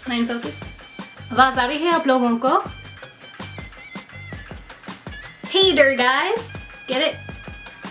Main focus. आवाज आ रही है आप लोगों को? Haider, guys! Get it?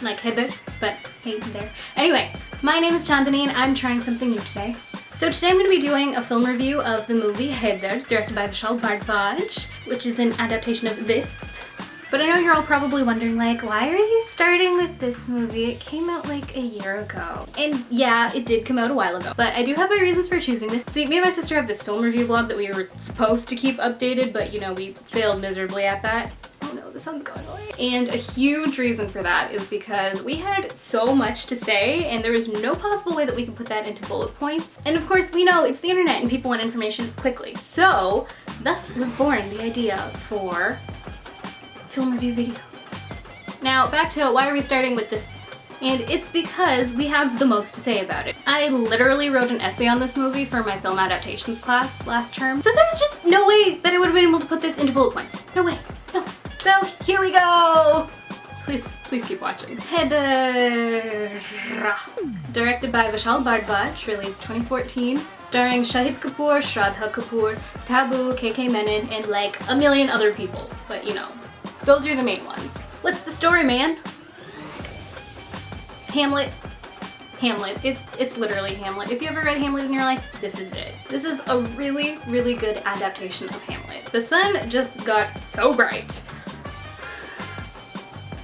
Like Haider, but hey there. Anyway, my name is Chandani and I'm trying something new today. So today I'm going to be doing a film review of the movie Haider, directed by Vishal Bhardwaj, which is an adaptation of this. But I know you're all probably wondering, like, why are you starting with this movie? It came out like a year ago. And yeah, it did come out a while ago. But I do have my reasons for choosing this. See, me and my sister have this film review blog that we were supposed to keep updated, but you know, we failed miserably at that. Oh no, the sun's going away. And a huge reason for that is because we had so much to say and there was no possible way that we could put that into bullet points. And of course, we know it's the internet and people want information quickly. So thus was born the idea for film review videos. Now back to why are we starting with this? And it's because we have the most to say about it. I literally wrote an essay on this movie for my film adaptations class last term. So there's just no way that I would have been able to put this into bullet points. No way, no. So here we go. Please keep watching. Haider. Directed by Vishal Bhardwaj, released 2014. Starring Shahid Kapoor, Shraddha Kapoor, Tabu, KK Menon, and like a million other people. But you know, those are the main ones. What's the story, man? Hamlet. It's literally Hamlet. If you ever read Hamlet in your life, this is it. This is a really, really good adaptation of Hamlet. The sun just got so bright.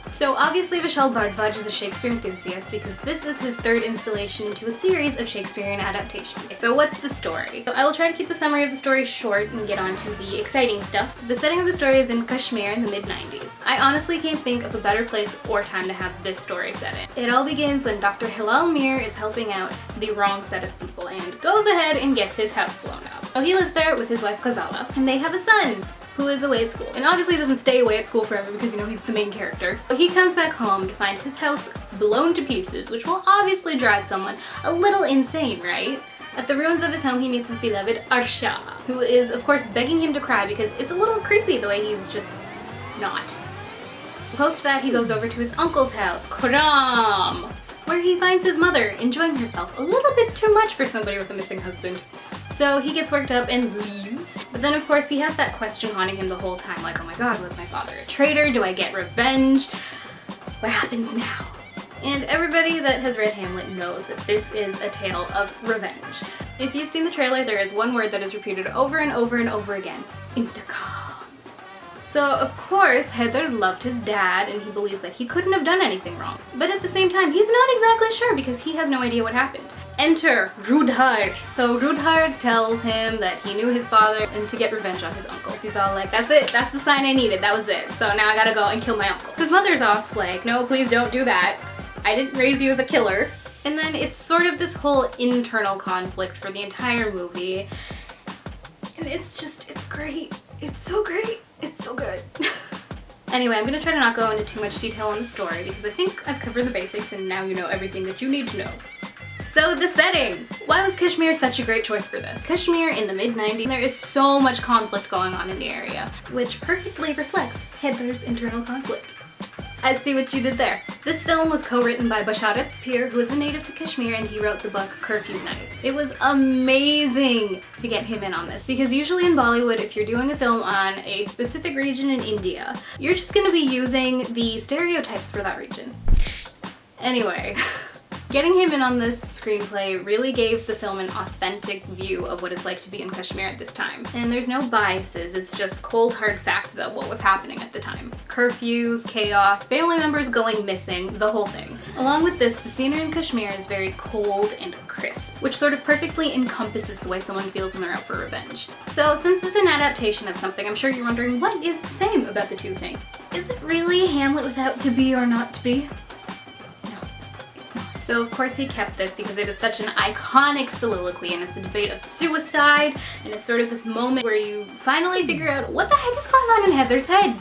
So obviously Vishal Bhardwaj is a Shakespeare enthusiast because this is his third installation into a series of Shakespearean adaptations. So what's the story? So I will try to keep the summary of the story short and get on to the exciting stuff. The setting of the story is in Kashmir in the mid-90s. I honestly can't think of a better place or time to have this story set in. It all begins when Dr. Hilal Mir is helping out the wrong set of people and goes ahead and gets his house blown up. So he lives there with his wife Kazala and they have a son who is away at school. And obviously doesn't stay away at school forever because, you know, he's the main character. But he comes back home to find his house blown to pieces, which will obviously drive someone a little insane, right? At the ruins of his home, he meets his beloved Arsha, who is, of course, begging him to cry because it's a little creepy the way he's just not. Post that, he goes over to his uncle's house, Khurram, where he finds his mother enjoying herself a little bit too much for somebody with a missing husband. So he gets worked up and leaves. But then of course he has that question haunting him the whole time, like, oh my god, was my father a traitor? Do I get revenge? What happens now? And everybody that has read Hamlet knows that this is a tale of revenge. If you've seen the trailer, there is one word that is repeated over and over and over again. Intikam. So of course, Haider loved his dad and he believes that he couldn't have done anything wrong. But at the same time, he's not exactly sure because he has no idea what happened. Enter Rudhar. So Rudhar tells him that he knew his father and to get revenge on his uncles. He's all like, that's it, that's the sign I needed, that was it. So now I gotta go and kill my uncle. His mother's off like, no, please don't do that. I didn't raise you as a killer. And then it's sort of this whole internal conflict for the entire movie. And it's just, it's great. It's so great. It's so good. Anyway, I'm gonna try to not go into too much detail on the story because I think I've covered the basics and now you know everything that you need to know. So the setting! Why was Kashmir such a great choice for this? Kashmir in the mid-90s, there is so much conflict going on in the area, which perfectly reflects Haider's internal conflict. I see what you did there. This film was co-written by Basharat Peer, who is a native to Kashmir, and he wrote the book Curfew Night. It was amazing to get him in on this because usually in Bollywood, if you're doing a film on a specific region in India, you're just gonna be using the stereotypes for that region. Anyway. Getting him in on this screenplay really gave the film an authentic view of what it's like to be in Kashmir at this time. And there's no biases, it's just cold hard facts about what was happening at the time. Curfews, chaos, family members going missing, the whole thing. Along with this, the scenery in Kashmir is very cold and crisp, which sort of perfectly encompasses the way someone feels when they're out for revenge. So since it's an adaptation of something, I'm sure you're wondering what is the same about the two things? Is it really Hamlet without to be or not to be? So of course he kept this because it is such an iconic soliloquy and it's a debate of suicide and it's sort of this moment where you finally figure out what the heck is going on in Haider's head.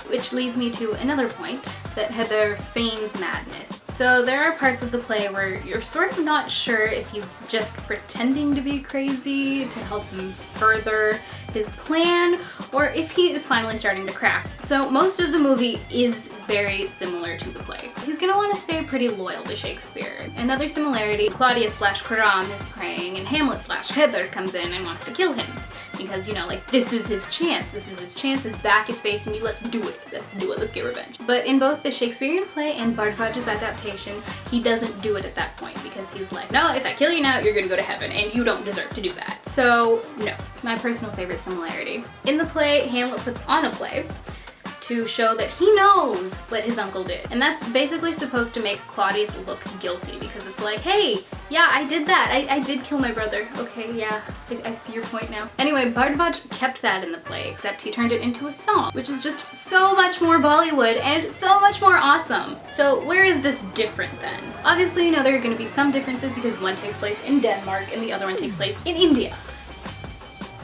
Which leads me to another point, that Haider feigns madness. So there are parts of the play where you're sort of not sure if he's just pretending to be crazy to help him further his plan or if he is finally starting to crack. So most of the movie is very similar to the play. He's gonna want to stay pretty loyal to Shakespeare. Another similarity, Claudius/Coram is praying and Hamlet/Haider comes in and wants to kill him. Because, you know, like, this is his chance, his back is facing you, let's do it, let's get revenge. But in both the Shakespearean play and Bardvaj's adaptation, he doesn't do it at that point because he's like, no, if I kill you now, you're gonna go to heaven and you don't deserve to do that. So, no. My personal favorite similarity. In the play, Hamlet puts on a play to show that he knows what his uncle did. And that's basically supposed to make Claudius look guilty because it's like, hey, yeah, I did that. I did kill my brother. Okay, yeah, I see your point now. Anyway, Bardvaj kept that in the play, except he turned it into a song, which is just so much more Bollywood and so much more awesome. So where is this different then? Obviously, you know, there are gonna be some differences because one takes place in Denmark and the other one takes place in India.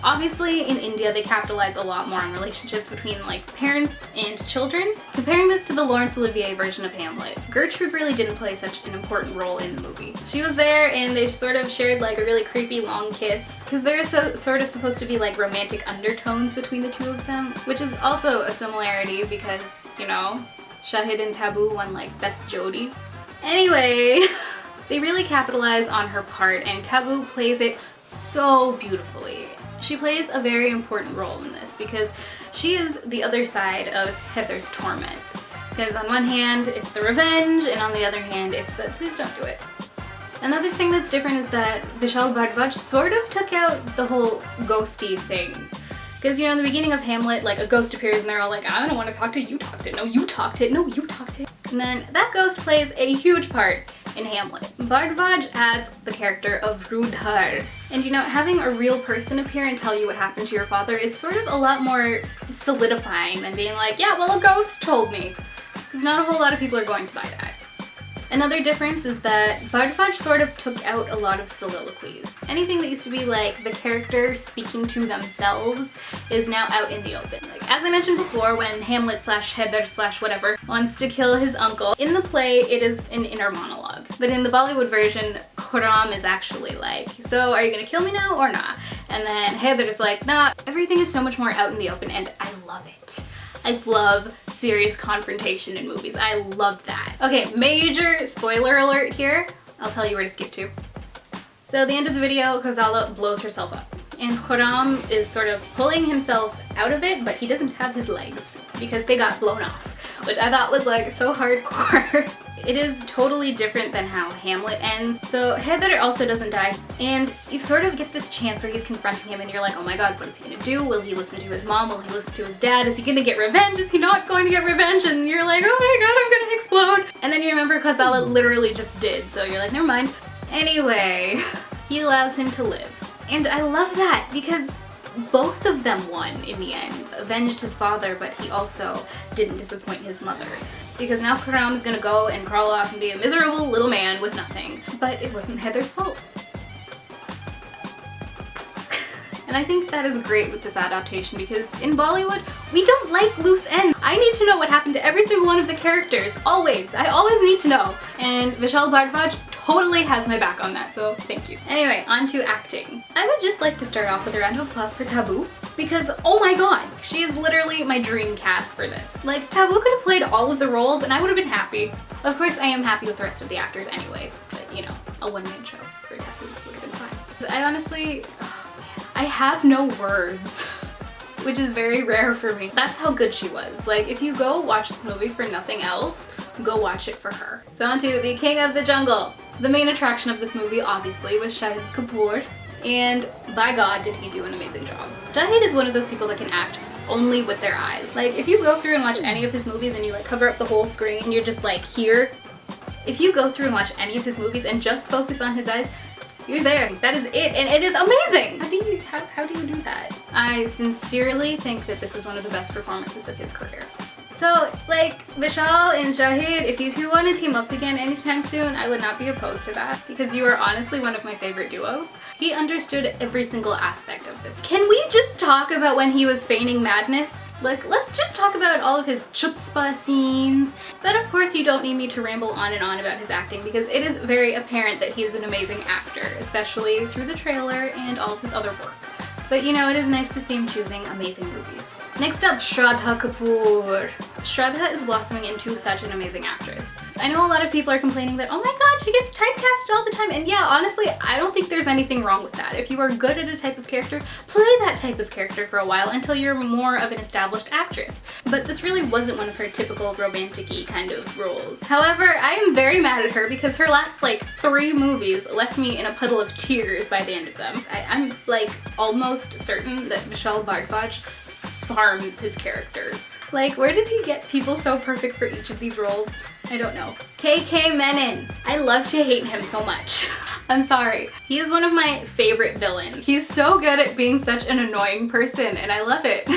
Obviously, in India, they capitalize a lot more on relationships between, like, parents and children. Comparing this to the Laurence Olivier version of Hamlet, Gertrude really didn't play such an important role in the movie. She was there and they sort of shared, like, a really creepy long kiss, because there is sort of supposed to be, like, romantic undertones between the two of them, which is also a similarity because, you know, Shahid and Taboo won, like, Best Jodi. Anyway, they really capitalize on her part and Taboo plays it so beautifully. She plays a very important role in this because she is the other side of Haider's torment. Because on one hand, it's the revenge, and on the other hand, it's the please don't do it. Another thing that's different is that Vishal Bardvaj sort of took out the whole ghosty thing. Because, you know, in the beginning of Hamlet, like, a ghost appears and they're all like, I don't want to talk to you, talked it. No, you talked it. No, you talked it. And then that ghost plays a huge part in Hamlet. Bardvaj adds the character of Rudhar. And, you know, having a real person appear and tell you what happened to your father is sort of a lot more solidifying than being like, yeah, well, a ghost told me. Because not a whole lot of people are going to buy that. Another difference is that Bardvaj sort of took out a lot of soliloquies. Anything that used to be like the character speaking to themselves is now out in the open. Like, as I mentioned before, when Hamlet/Haider/whatever wants to kill his uncle, in the play it is an inner monologue. But in the Bollywood version, Coram is actually like, so are you gonna kill me now or not? And then Haider is like, nah, everything is so much more out in the open and I love it. I love serious confrontation in movies. I love that. Okay, major spoiler alert here. I'll tell you where to skip to. So at the end of the video, Ghazala blows herself up. And Coram is sort of pulling himself out of it, but he doesn't have his legs because they got blown off, which I thought was like so hardcore. It is totally different than how Hamlet ends. So Haider also doesn't die, and you sort of get this chance where he's confronting him and you're like, oh my god, what is he gonna do? Will he listen to his mom? Will he listen to his dad? Is he gonna get revenge? Is he not going to get revenge? And you're like, oh my god, I'm gonna explode. And then you remember Ghazala literally just did, so you're like, never mind. Anyway, he allows him to live. And I love that because both of them won in the end. Avenged his father, but he also didn't disappoint his mother. Because now Coram is gonna go and crawl off and be a miserable little man with nothing. But it wasn't Haider's fault. And I think that is great with this adaptation because in Bollywood, we don't like loose ends. I need to know what happened to every single one of the characters, always. I always need to know. And Vishal Bardvaj totally has my back on that, so thank you. Anyway, on to acting. I would just like to start off with a round of applause for Taboo because, oh my god, she is literally my dream cast for this. Like, Taboo could have played all of the roles and I would have been happy. Of course, I am happy with the rest of the actors anyway, but you know, a one-man show for Taboo would have been fine. I honestly, oh man, I have no words. Which is very rare for me. That's how good she was. Like, if you go watch this movie for nothing else, go watch it for her. So on to The King of the Jungle. The main attraction of this movie, obviously, was Shahid Kapoor, and by God, did he do an amazing job. Shahid is one of those people that can act only with their eyes. Like, if you go through and watch any of his movies and you like cover up the whole screen and you're just like here, if you go through and watch any of his movies and just focus on his eyes, you're there. That is it, and it is amazing! How do you do that? I sincerely think that this is one of the best performances of his career. So, like, Vishal and Shahid, if you two want to team up again anytime soon, I would not be opposed to that because you are honestly one of my favorite duos. He understood every single aspect of this. Can we just talk about when he was feigning madness? Like, let's just talk about all of his chutzpah scenes. But of course you don't need me to ramble on and on about his acting because it is very apparent that he is an amazing actor, especially through the trailer and all of his other work. But you know, it is nice to see him choosing amazing movies. Next up, Shraddha Kapoor. Shraddha is blossoming into such an amazing actress. I know a lot of people are complaining that, oh my god, she gets typecasted all the time, and yeah, honestly, I don't think there's anything wrong with that. If you are good at a type of character, play that type of character for a while until you're more of an established actress. But this really wasn't one of her typical romantic-y kind of roles. However, I am very mad at her because her last like 3 movies left me in a puddle of tears by the end of them. I'm like almost certain that Vishal Bhardwaj farms his characters. Like, where did he get people so perfect for each of these roles? I don't know. KK Menon. I love to hate him so much. I'm sorry. He is one of my favorite villains. He's so good at being such an annoying person, and I love it.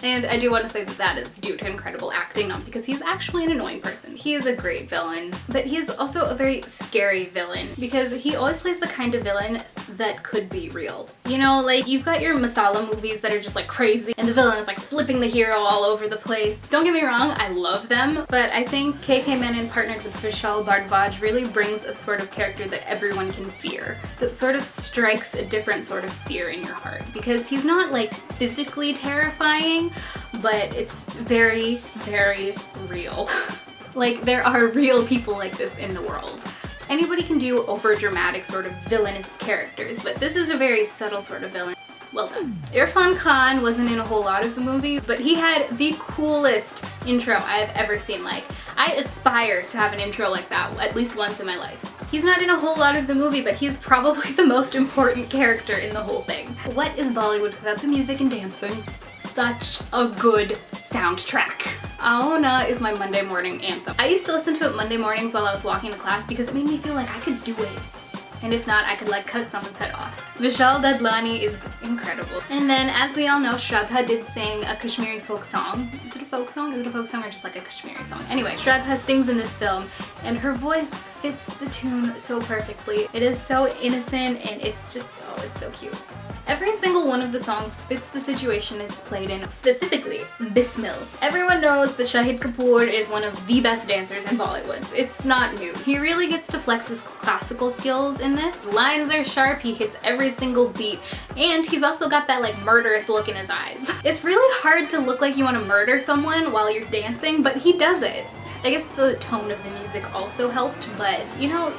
And I do want to say that that is due to incredible acting, not because he's actually an annoying person. He is a great villain, but he is also a very scary villain because he always plays the kind of villain that could be real. You know, like you've got your masala movies that are just like crazy and the villain is like flipping the hero all over the place. Don't get me wrong, I love them, but I think KK Menon partnered with Vishal Bhardwaj really brings a sort of character that everyone can fear, that sort of strikes a different sort of fear in your heart because he's not like physically terrifying, but it's very, very real. Like, there are real people like this in the world. Anybody can do overdramatic sort of villainous characters, but this is a very subtle sort of villain. Well done. Irfan Khan wasn't in a whole lot of the movie, but he had the coolest intro I have ever seen. Like, I aspire to have an intro like that at least once in my life. He's not in a whole lot of the movie, but he's probably the most important character in the whole thing. What is Bollywood without the music and dancing? Such a good soundtrack. Aona is my Monday morning anthem. I used to listen to it Monday mornings while I was walking to class because it made me feel like I could do it. And if not, I could like cut someone's head off. Vishal Dadlani is incredible. And then, as we all know, Shraddha did sing a Kashmiri folk song. Is it a folk song? Is it a folk song or just like a Kashmiri song? Anyway, Shraddha sings in this film and her voice fits the tune so perfectly. It is so innocent and it's just, oh, it's so cute. Every single one of the songs fits the situation it's played in, specifically Bismil. Everyone knows that Shahid Kapoor is one of the best dancers in Bollywood. It's not new. He really gets to flex his classical skills in this. Lines are sharp, he hits every single beat, and he's also got that like murderous look in his eyes. It's really hard to look like you want to murder someone while you're dancing, but he does it. I guess the tone of the music also helped, but you know,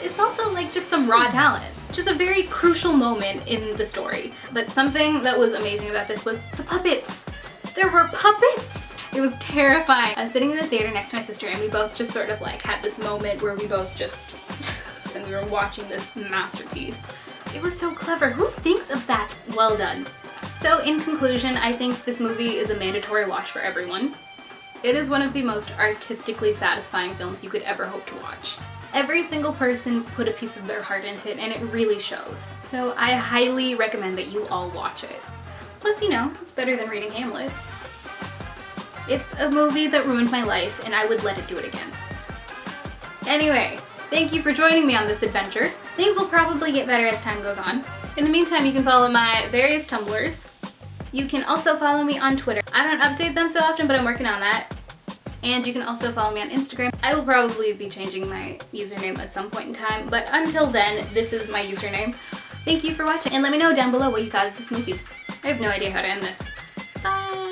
it's also like just some raw talent. Just a very crucial moment in the story. But something that was amazing about this was the puppets. There were puppets! It was terrifying. I was sitting in the theater next to my sister and we both just sort of like had this moment where we both just and we were watching this masterpiece. It was so clever. Who thinks of that? Well done. So in conclusion, I think this movie is a mandatory watch for everyone. It is one of the most artistically satisfying films you could ever hope to watch. Every single person put a piece of their heart into it and it really shows. So I highly recommend that you all watch it. Plus, you know, it's better than reading Hamlet. It's a movie that ruined my life and I would let it do it again. Anyway, thank you for joining me on this adventure. Things will probably get better as time goes on. In the meantime, you can follow my various Tumblrs. You can also follow me on Twitter. I don't update them so often, but I'm working on that. And you can also follow me on Instagram. I will probably be changing my username at some point in time, but until then, this is my username. Thank you for watching, and let me know down below what you thought of this movie. I have no idea how to end this. Bye!